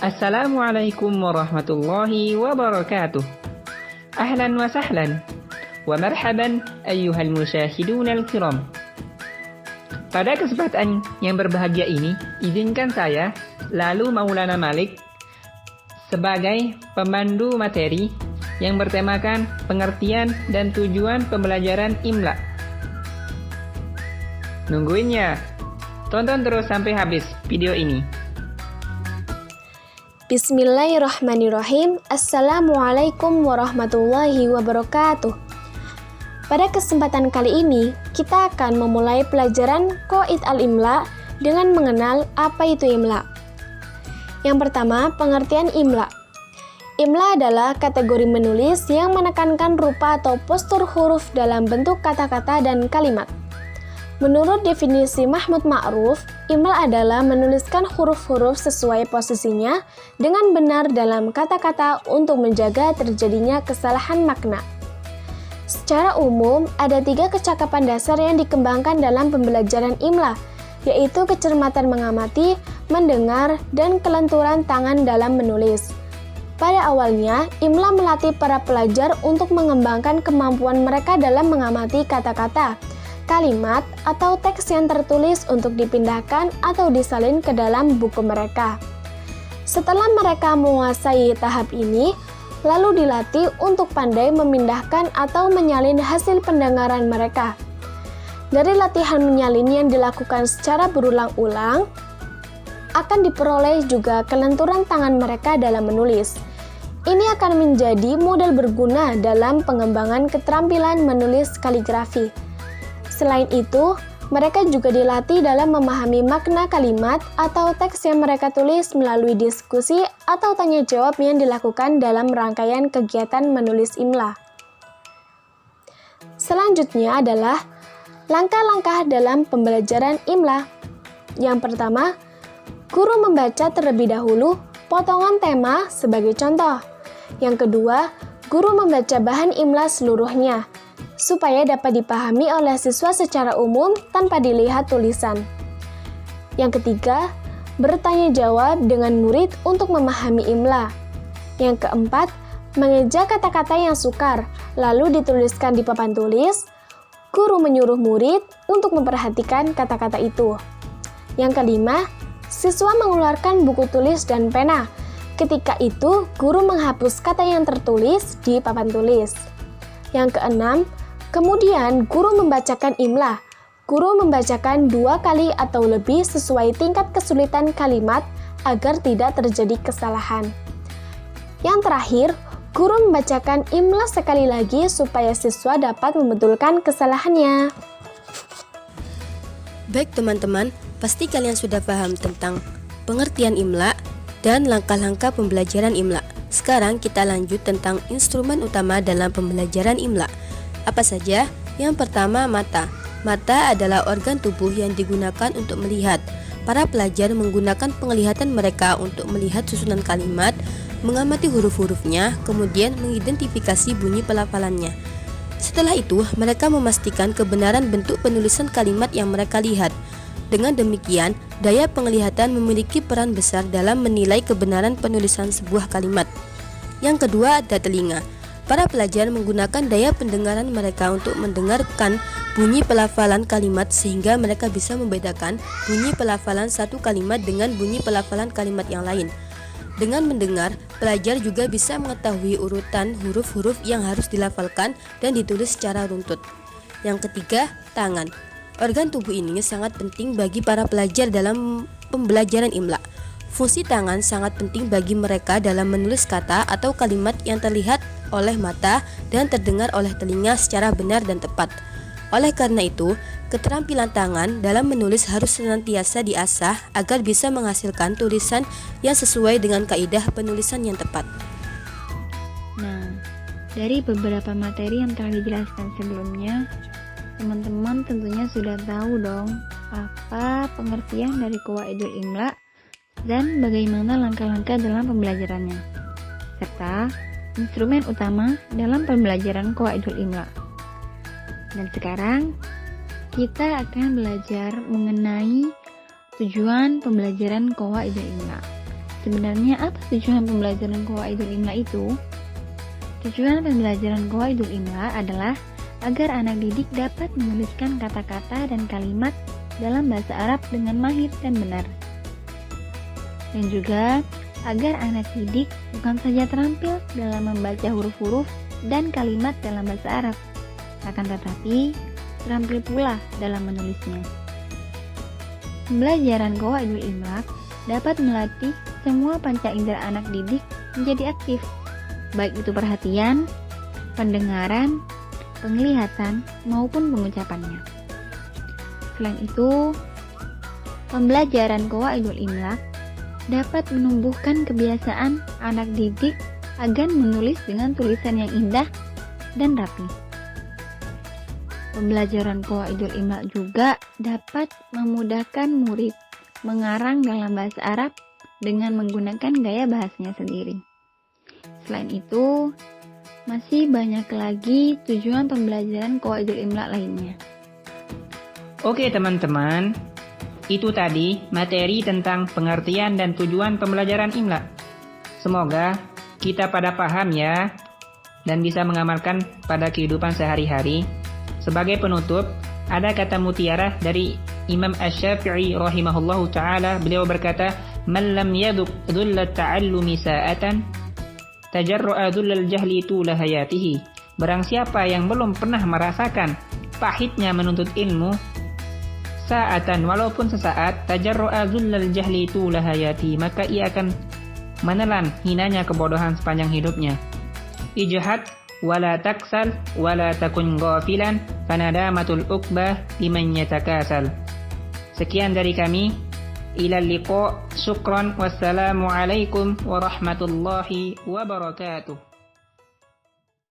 Assalamualaikum warahmatullahi wabarakatuh. Ahlan wa sahlan wa marhaban ayyuhal musyahidunal kiram. Pada kesempatan yang berbahagia ini, izinkan saya, Lalu Maulana Malik, sebagai pemandu materi yang bertemakan pengertian dan tujuan pembelajaran Imla. Nungguin ya? Tonton terus sampai habis video ini. Bismillahirrahmanirrahim. Assalamualaikum warahmatullahi wabarakatuh. Pada kesempatan kali ini, kita akan memulai pelajaran Qawaid al-Imla dengan mengenal apa itu Imla. Yang pertama, pengertian Imla. Imla adalah kategori menulis yang menekankan rupa atau postur huruf dalam bentuk kata-kata dan kalimat. Menurut definisi Mahmud Ma'ruf, Imla adalah menuliskan huruf-huruf sesuai posisinya dengan benar dalam kata-kata untuk menjaga terjadinya kesalahan makna. Secara umum, ada 3 kecakapan dasar yang dikembangkan dalam pembelajaran Imla, yaitu kecermatan mengamati, mendengar, dan kelenturan tangan dalam menulis. Pada awalnya, Imla melatih para pelajar untuk mengembangkan kemampuan mereka dalam mengamati kata-kata, kalimat, atau teks yang tertulis untuk dipindahkan atau disalin ke dalam buku mereka. Setelah mereka menguasai tahap ini, lalu dilatih untuk pandai memindahkan atau menyalin hasil pendengaran mereka. Dari latihan menyalin yang dilakukan secara berulang-ulang, akan diperoleh juga kelenturan tangan mereka dalam menulis. Ini akan menjadi modal berguna dalam pengembangan keterampilan menulis kaligrafi. Selain itu, mereka juga dilatih dalam memahami makna kalimat atau teks yang mereka tulis melalui diskusi atau tanya jawab yang dilakukan dalam rangkaian kegiatan menulis Imla. Selanjutnya adalah langkah-langkah dalam pembelajaran Imla. Yang pertama, guru membaca terlebih dahulu potongan tema sebagai contoh. Yang kedua, guru membaca bahan Imla seluruhnya, supaya dapat dipahami oleh siswa secara umum tanpa dilihat tulisan. Yang ketiga, bertanya jawab dengan murid untuk memahami Imla. Yang keempat, mengeja kata-kata yang sukar, lalu dituliskan di papan tulis. Guru menyuruh murid untuk memperhatikan kata-kata itu. Yang kelima, siswa mengeluarkan buku tulis dan pena. Ketika itu, guru menghapus kata yang tertulis di papan tulis. Yang keenam, kemudian guru membacakan Imla. Guru membacakan 2 kali atau lebih sesuai tingkat kesulitan kalimat agar tidak terjadi kesalahan. Yang terakhir, guru membacakan Imla sekali lagi supaya siswa dapat membetulkan kesalahannya. Baik teman-teman, pasti kalian sudah paham tentang pengertian Imla dan langkah-langkah pembelajaran Imla. Sekarang kita lanjut tentang instrumen utama dalam pembelajaran Imla. Apa saja? Yang pertama, mata. Mata adalah organ tubuh yang digunakan untuk melihat. Para pelajar menggunakan penglihatan mereka untuk melihat susunan kalimat, mengamati huruf-hurufnya, kemudian mengidentifikasi bunyi pelafalannya. Setelah itu, mereka memastikan kebenaran bentuk penulisan kalimat yang mereka lihat. Dengan demikian, daya penglihatan memiliki peran besar dalam menilai kebenaran penulisan sebuah kalimat. Yang kedua, ada telinga. Para pelajar menggunakan daya pendengaran mereka untuk mendengarkan bunyi pelafalan kalimat sehingga mereka bisa membedakan bunyi pelafalan satu kalimat dengan bunyi pelafalan kalimat yang lain. Dengan mendengar, pelajar juga bisa mengetahui urutan huruf-huruf yang harus dilafalkan dan ditulis secara runtut. Yang ketiga, tangan. Organ tubuh ini sangat penting bagi para pelajar dalam pembelajaran Imla. Fungsi tangan sangat penting bagi mereka dalam menulis kata atau kalimat yang terlihat oleh mata dan terdengar oleh telinga secara benar dan tepat. Oleh karena itu, keterampilan tangan dalam menulis harus senantiasa diasah agar bisa menghasilkan tulisan yang sesuai dengan kaidah penulisan yang tepat. Nah, dari beberapa materi yang telah dijelaskan sebelumnya, teman-teman tentunya sudah tahu dong apa pengertian dari Qawaidul Imla dan bagaimana langkah-langkah dalam pembelajarannya, serta instrumen utama dalam pembelajaran Qawaidul Imla. Dan sekarang kita akan belajar mengenai tujuan pembelajaran Qawaidul Imla. sebenarnya apa tujuan pembelajaran Qawaidul Imla itu? Tujuan pembelajaran Qawaidul Imla adalah agar anak didik dapat menuliskan kata-kata dan kalimat dalam bahasa Arab dengan mahir dan benar. Dan juga agar anak didik bukan saja terampil dalam membaca huruf-huruf dan kalimat dalam bahasa Arab, akan tetapi terampil pula dalam menulisnya. Pembelajaran Qawaidul Imla dapat melatih semua panca indera anak didik menjadi aktif, baik itu perhatian, pendengaran, penglihatan, maupun pengucapannya. Selain itu, pembelajaran Qawaidul Imla dapat menumbuhkan kebiasaan anak didik agar menulis dengan tulisan yang indah dan rapi. Pembelajaran Qawaidul Imla juga dapat memudahkan murid mengarang dalam bahasa Arab dengan menggunakan gaya bahasanya sendiri. Selain itu, masih banyak lagi tujuan pembelajaran Qawaidul Imla lainnya. Oke teman-teman, itu tadi materi tentang pengertian dan tujuan pembelajaran Imla. Semoga kita pada paham ya, dan bisa mengamalkan pada kehidupan sehari-hari. Sebagai penutup, ada kata mutiara dari Imam Asy-Syafi'i rahimahullahu ta'ala. Beliau berkata, "Man lam yadhuq dhulla ta'allumi sa'atan, tajarru'a dhullal jahli tula hayatihi." Barang siapa yang belum pernah merasakan pahitnya menuntut ilmu, sa'atan walaupun sesaat, tajarru'a dhullal jahli tula hayatihi, maka ia akan menelan hinanya kebodohan sepanjang hidupnya. Ijhad wala taksal wala takun ghafilan fanadamatul uqbah liman yatakasal. Sekian dari kami. Ilal liqa. Syukran. Wassalamu alaikum warahmatullahi wabarakatuh.